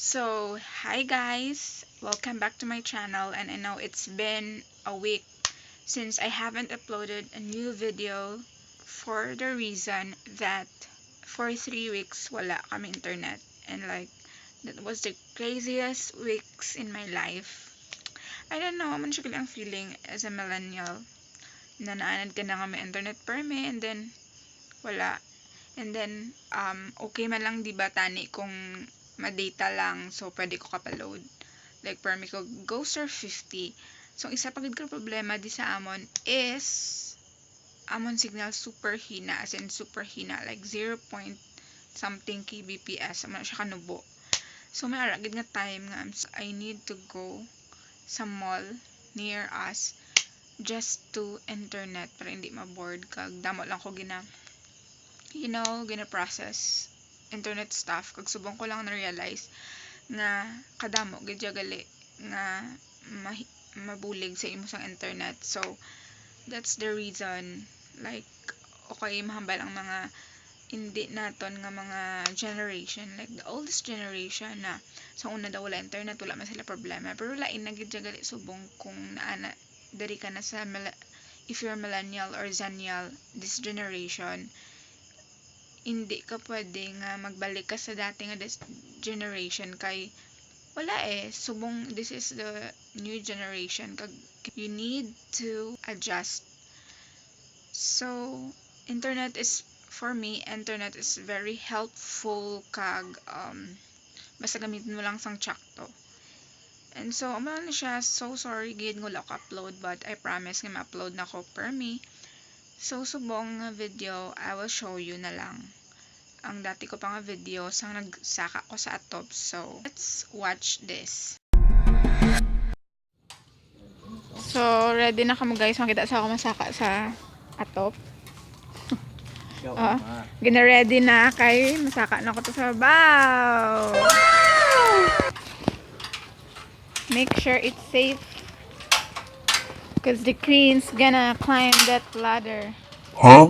So, hi guys! Welcome back to my channel, and I know it's been a week since I haven't uploaded a new video for the reason that for 3 weeks wala kami internet, and that was the craziest weeks in my life. I don't know, man siya ang feeling as a millennial na naanad ka na kami internet perme and then wala. And then, okay man lang diba tani kung ma-data lang, so pwede ko kapaload. Like, permi ko go sir 50. So, isa pagid ka problema di sa amon is amon signal super hina, as in super hina, like 0 point something kbps, amon siya kanubo. So, may aragid nga time nga I need to go sa mall near us just to internet para hindi ma-bored kag damo lang ko gina-process internet stuff kag subong ko lang na-realize nga kadamo gid gali nga mabulig sa imo sang internet. So that's the reason, like, okay mahambal ang mga hindi naton nga mga generation, like the oldest generation na sa una daw wala internet, wala man sila problema, pero lain na gid gali subong kung naana diri ka na sa if you're millennial or zennial this generation, hindi ka pwede nga magbalik ka sa dati nga generation kay wala subong this is the new generation kag you need to adjust. So internet is, for me, internet is very helpful kag basta gamitin mo lang sang tsakto. And so amo na siya, so sorry gid nga wala ko upload, but I promise nga ma-upload na ko per me. So, subong nga video, I will show you na lang ang dati ko pang video sang nagsaka ko sa atop. So, let's watch this. So, ready na kamo guys. Makita sa ako masaka sa atop. Gina-ready na kay masaka na ko to sa baw. Make sure it's safe, because the queen's gonna climb that ladder. Huh?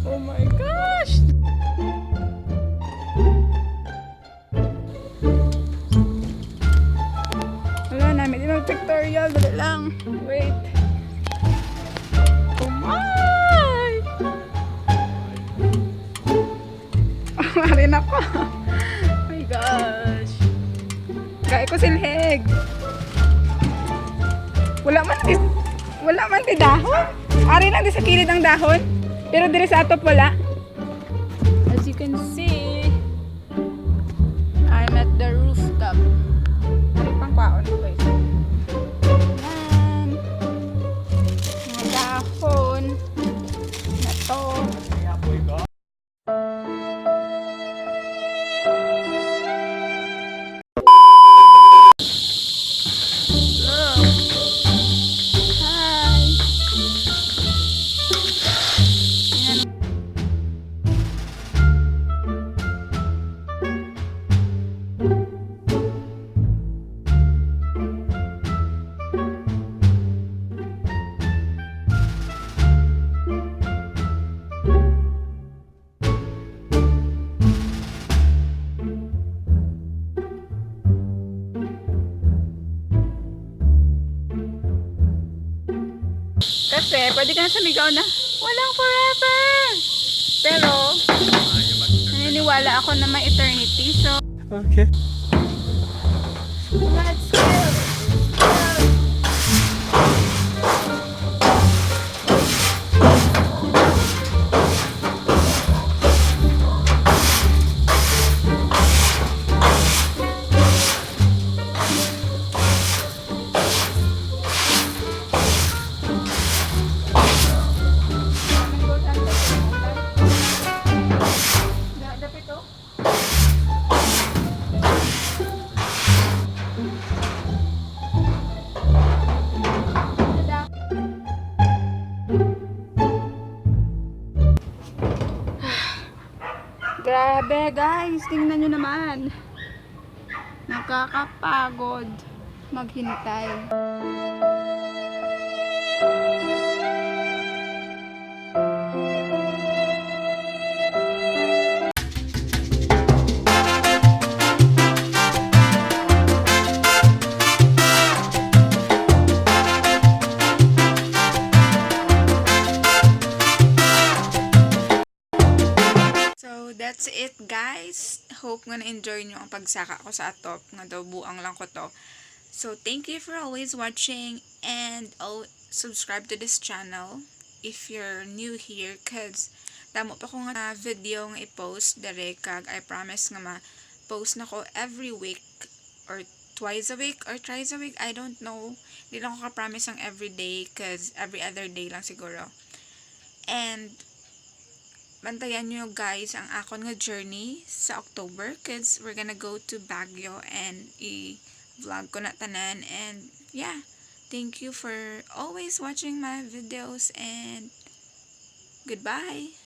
Oh my gosh! Wala namin din mag-pictorial. Dali lang. Wait. Oh my! Marin ako. Oh my gosh. Gaya ko silhig. Wala man di dahon. Ari lang di sa kilid ang dahon. Pero dire sa atop wala. As you can see, I'm at the rooftop. Ari pang kwaon ko eh. Yan. Mga dahon na to. Kasi pwede ka na sumigaw na walang forever, pero naniniwala ako na may eternity. So Okay. let's go. Grabe guys, tingnan nyo naman. Nakakapagod maghintay. So, that's it guys. Hope nga na-enjoy nyo ang pagsaka ko sa atop. Nga daw buang lang ko to. So, thank you for always watching and subscribe to this channel if you're new here cause damo pa ko nga video nga i-post dere kag I promise nga ma-post na ko every week or twice a week or thrice a week. I don't know. Hindi lang ko ka-promise ang every day cause every other day lang siguro. And bantayan nyo guys ang akon nga journey sa October cause we're gonna go to Baguio and i-vlog ko na tanan. And yeah, thank you for always watching my videos and goodbye.